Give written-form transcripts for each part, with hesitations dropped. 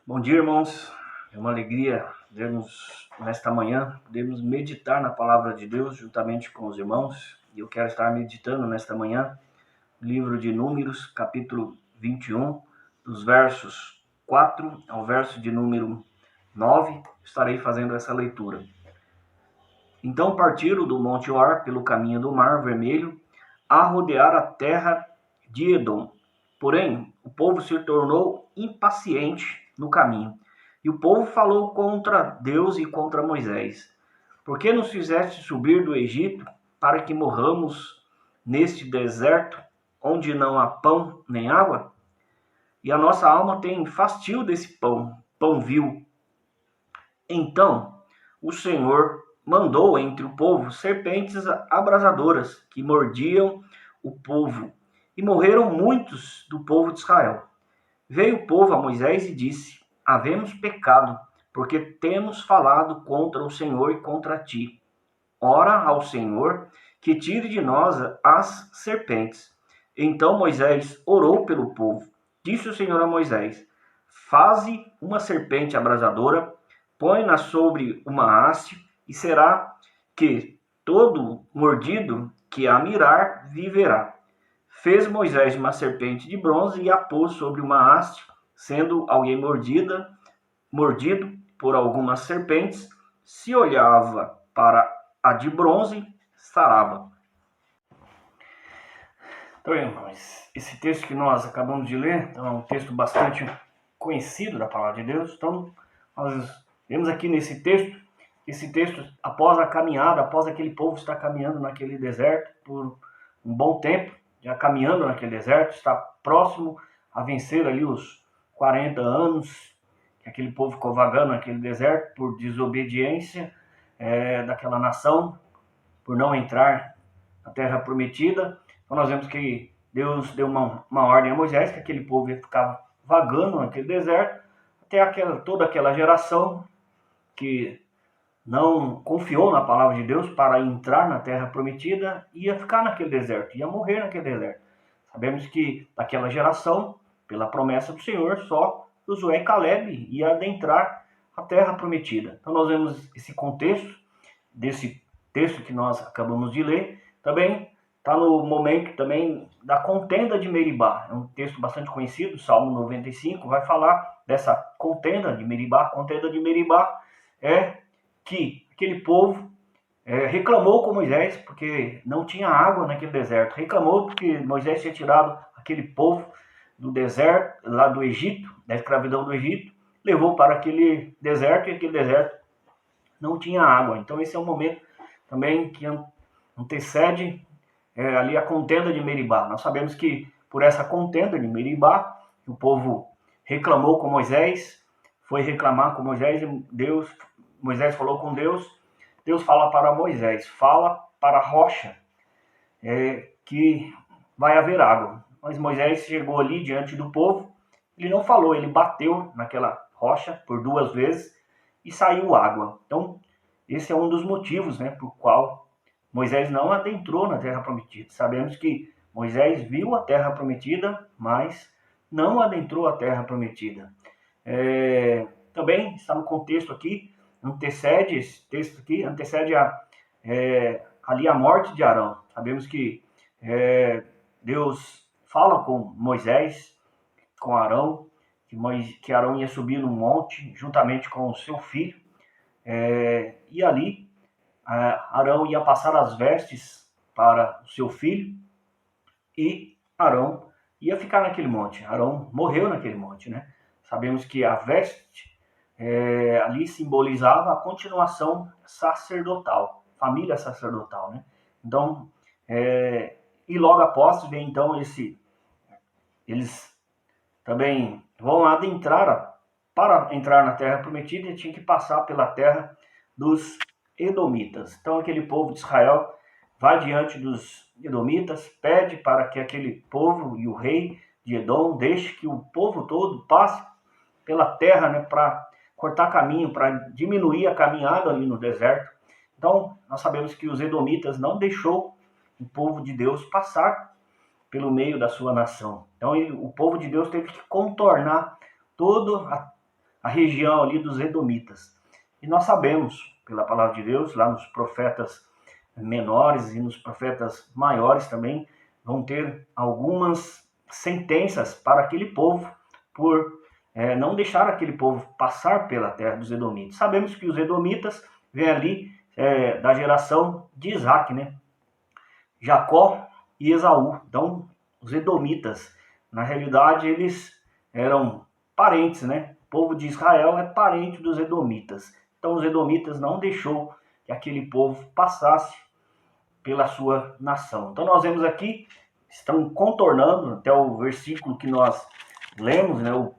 Bom dia, irmãos. É uma alegria podermos, nesta manhã, podermos meditar na palavra de Deus juntamente com os irmãos. E eu quero estar meditando nesta manhã o livro de Números, capítulo 21, dos versos 4 ao verso de número 9. Estarei fazendo essa leitura. Então partiram do Monte Or pelo caminho do Mar Vermelho a rodear a terra de Edom. Porém, o povo se tornou impaciente no caminho. E o povo falou contra Deus e contra Moisés: Por que nos fizeste subir do Egito para que morramos neste deserto, onde não há pão nem água? E a nossa alma tem fastio desse pão vil. Então o Senhor mandou entre o povo serpentes abrasadoras que mordiam o povo, e morreram muitos do povo de Israel. Veio o povo a Moisés e disse: Havemos pecado, porque temos falado contra o Senhor e contra ti. Ora ao Senhor que tire de nós as serpentes. Então Moisés orou pelo povo. Disse o Senhor a Moisés: Faze uma serpente abrasadora, põe-na sobre uma haste, e será que todo mordido que a mirar viverá. Fez Moisés uma serpente de bronze e a pôs sobre uma haste, sendo alguém mordido por algumas serpentes, se olhava para a de bronze, sarava. Então, irmãos, esse texto que nós acabamos de ler é um texto bastante conhecido da palavra de Deus. Então, nós vemos aqui nesse texto, esse texto após a caminhada, após aquele povo estar caminhando naquele deserto por um bom tempo, já caminhando naquele deserto, está próximo a vencer ali os 40 anos que aquele povo ficou vagando naquele deserto por desobediência daquela nação, por não entrar na terra prometida. Então nós vemos que Deus deu uma ordem a Moisés, que aquele povo ficava vagando naquele deserto, até toda aquela geração que não confiou na palavra de Deus para entrar na terra prometida, ia ficar naquele deserto, ia morrer naquele deserto. Sabemos que daquela geração, pela promessa do Senhor, só Josué e Caleb ia adentrar a terra prometida. Então nós vemos esse contexto desse texto que nós acabamos de ler. Também está no momento também da contenda de Meribá. É um texto bastante conhecido, Salmo 95, vai falar dessa contenda de Meribá. A contenda de Meribá é que aquele povo reclamou com Moisés porque não tinha água naquele deserto. Reclamou porque Moisés tinha tirado aquele povo do deserto, lá do Egito, da escravidão do Egito, levou para aquele deserto, e aquele deserto não tinha água. Então esse é um momento também que antecede ali a contenda de Meribá. Nós sabemos que por essa contenda de Meribá, o povo reclamou com Moisés, foi reclamar com Moisés, e Moisés falou com Deus, Deus fala para Moisés, fala para a rocha que vai haver água. Mas Moisés chegou ali diante do povo, ele não falou, ele bateu naquela rocha por 2 vezes e saiu água. Então, esse é um dos motivos, por qual Moisés não adentrou na terra prometida. Sabemos que Moisés viu a terra prometida, mas não adentrou a terra prometida. Também está no contexto aqui, antecede esse texto aqui, antecede ali a morte de Arão. Sabemos que Deus fala com Moisés, com Arão, que Arão ia subir no monte juntamente com o seu filho, e ali Arão ia passar as vestes para o seu filho, e Arão ia ficar naquele monte. Arão morreu naquele monte, Sabemos que a veste ali simbolizava a continuação sacerdotal, família sacerdotal, Então, e logo após vem então eles também vão adentrar, para entrar na terra prometida, e tinha que passar pela terra dos edomitas. Então aquele povo de Israel vai diante dos edomitas, pede para que aquele povo e o rei de Edom deixe que o povo todo passe pela terra, para cortar caminho, para diminuir a caminhada ali no deserto. Então nós sabemos que os edomitas não deixou o povo de Deus passar pelo meio da sua nação. Então o povo de Deus teve que contornar toda a região ali dos Edomitas. E nós sabemos, pela palavra de Deus, lá nos profetas menores e nos profetas maiores também, vão ter algumas sentenças para aquele povo, por não deixar aquele povo passar pela terra dos Edomitas. Sabemos que os Edomitas vêm ali da geração de Isaac, né? Jacó e Esaú. Então, os Edomitas, na realidade, eles eram parentes, né? O povo de Israel é parente dos Edomitas. Então, os Edomitas não deixou que aquele povo passasse pela sua nação. Então, nós vemos aqui, estão contornando até o versículo que nós lemos, né? O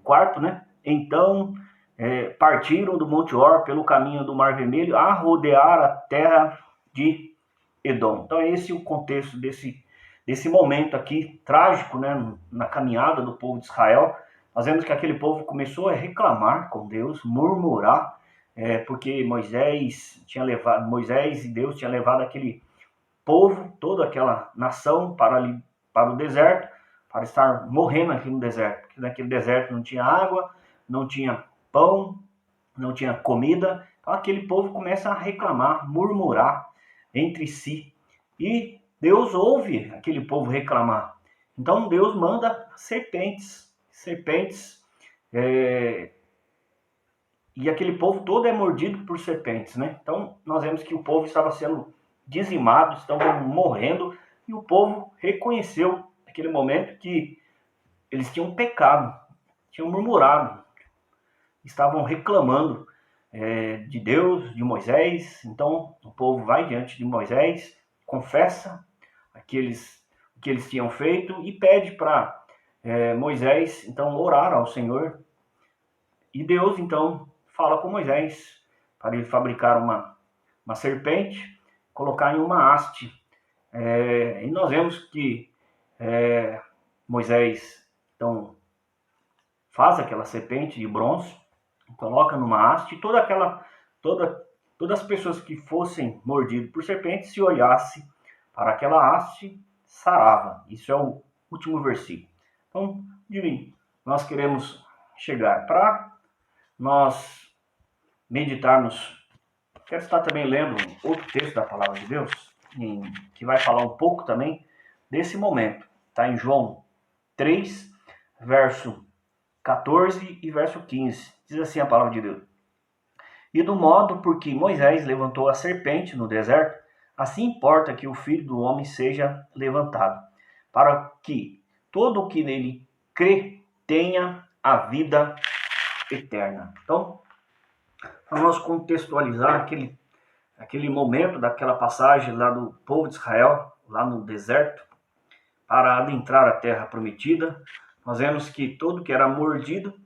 quarto, né? Então, partiram do Monte Or pelo caminho do Mar Vermelho a rodear a terra de Edom. Então, é esse o contexto desse momento aqui, trágico, né, na caminhada do povo de Israel. Nós vemos que aquele povo começou a reclamar com Deus, murmurar, porque Moisés e Deus tinham levado aquele povo, toda aquela nação para o deserto, para estar morrendo aqui no deserto, porque naquele deserto não tinha água, não tinha pão, não tinha comida. Então aquele povo começa a reclamar, murmurar entre si. E Deus ouve aquele povo reclamar. Então Deus manda serpentes, e aquele povo todo é mordido por serpentes, né? Então nós vemos que o povo estava sendo dizimado, estavam morrendo, e o povo reconheceu naquele momento que eles tinham pecado, tinham murmurado, estavam reclamando de Deus, de Moisés. Então o povo vai diante de Moisés, confessa o que eles tinham feito e pede para Moisés então orar ao Senhor. E Deus então fala com Moisés para ele fabricar uma serpente, colocar em uma haste. E nós vemos que Moisés então faz aquela serpente de bronze, coloca numa haste, e todas as pessoas que fossem mordidas por serpentes, se olhasse para aquela haste, sarava. Isso é o último versículo. Então, nós queremos chegar para nós meditarmos. Quero estar também lendo outro texto da palavra de Deus, que vai falar um pouco também desse momento. Está em João 3, verso 14 e verso 15. Diz assim a palavra de Deus: E do modo por que Moisés levantou a serpente no deserto, assim importa que o Filho do Homem seja levantado, para que todo o que nele crê tenha a vida eterna. Então, para nós contextualizar aquele momento daquela passagem lá do povo de Israel, lá no deserto, para adentrar a terra prometida, nós vemos que todo que era mordido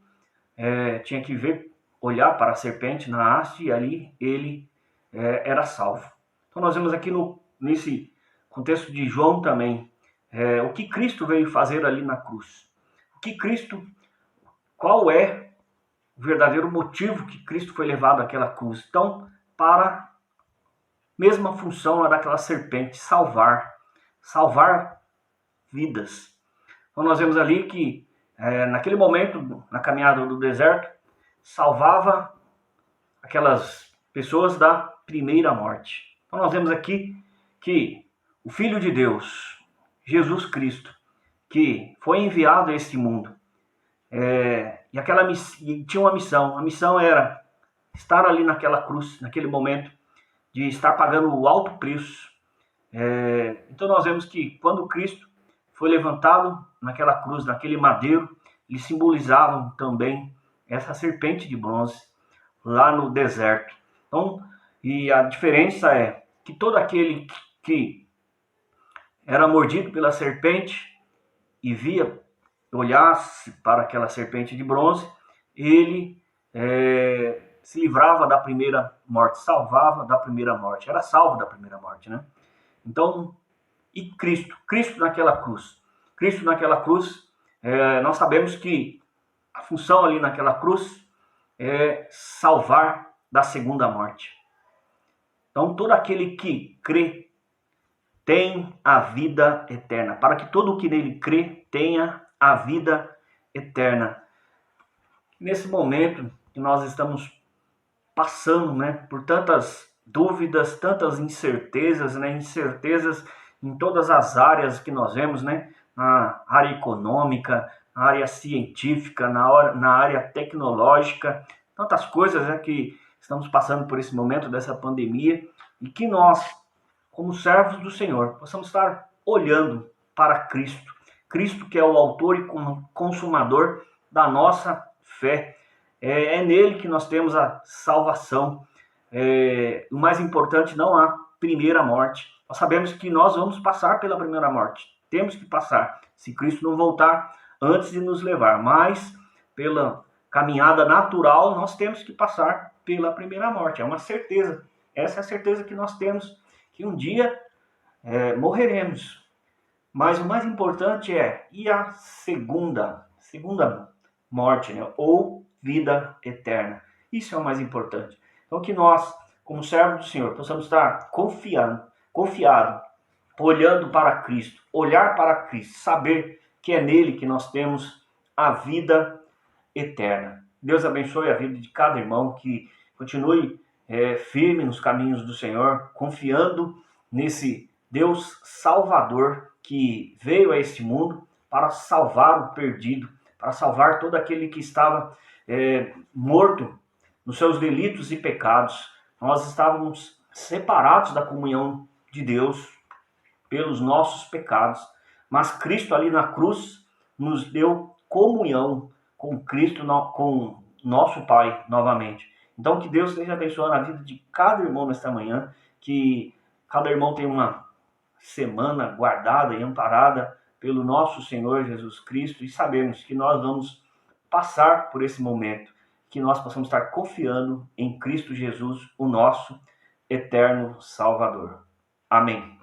tinha que olhar para a serpente na haste, e ali ele era salvo. Então nós vemos aqui nesse contexto de João também, o que Cristo veio fazer ali na cruz. Qual é o verdadeiro motivo que Cristo foi levado àquela cruz? Então, para a mesma função daquela serpente, salvar vidas. Então nós vemos ali que naquele momento, na caminhada do deserto, salvava aquelas pessoas da primeira morte. Então nós vemos aqui que o Filho de Deus, Jesus Cristo, que foi enviado a este mundo, e tinha uma missão. A missão era estar ali naquela cruz, naquele momento, de estar pagando o alto preço. Então nós vemos que quando Cristo foi levantado naquela cruz, naquele madeiro, eles simbolizavam também essa serpente de bronze lá no deserto. Então, e a diferença é que todo aquele que era mordido pela serpente e olhasse para aquela serpente de bronze, ele se livrava da primeira morte, salvava da primeira morte, era salvo da primeira morte, né? Então, e Cristo naquela cruz, nós sabemos que a função ali naquela cruz é salvar da segunda morte. Então, todo aquele que crê tem a vida eterna, para que todo o que nele crê tenha a vida eterna. Nesse momento que nós estamos passando, né, por tantas dúvidas, tantas incertezas, né, incertezas em todas as áreas que nós vemos, né, na área econômica, na área científica, na área tecnológica, tantas coisas, né, que estamos passando por esse momento dessa pandemia e que nós, como servos do Senhor, possamos estar olhando para Cristo, Cristo que é o autor e consumador da nossa fé. É nele que nós temos a salvação. O mais importante, não há primeira morte. Nós sabemos que nós vamos passar pela primeira morte. Temos que passar, se Cristo não voltar antes de nos levar. Mas, pela caminhada natural, nós temos que passar pela primeira morte. É uma certeza. Essa é a certeza que nós temos, que um dia morreremos. Mas o mais importante e a segunda morte, né? Ou vida eterna. Isso é o mais importante. Então que nós, como servos do Senhor, possamos estar confiado, olhando para Cristo, olhar para Cristo, saber que é nele que nós temos a vida eterna. Deus abençoe a vida de cada irmão, que continue firme nos caminhos do Senhor, confiando nesse Deus Salvador que veio a este mundo para salvar o perdido, para salvar todo aquele que estava morto nos seus delitos e pecados. Nós estávamos separados da comunhão de Deus pelos nossos pecados, mas Cristo ali na cruz nos deu comunhão com Cristo, com nosso Pai novamente. Então que Deus esteja abençoando a vida de cada irmão nesta manhã, que cada irmão tenha uma semana guardada e amparada pelo nosso Senhor Jesus Cristo, e sabemos que nós vamos passar por esse momento, que nós possamos estar confiando em Cristo Jesus, o nosso eterno Salvador. Amém.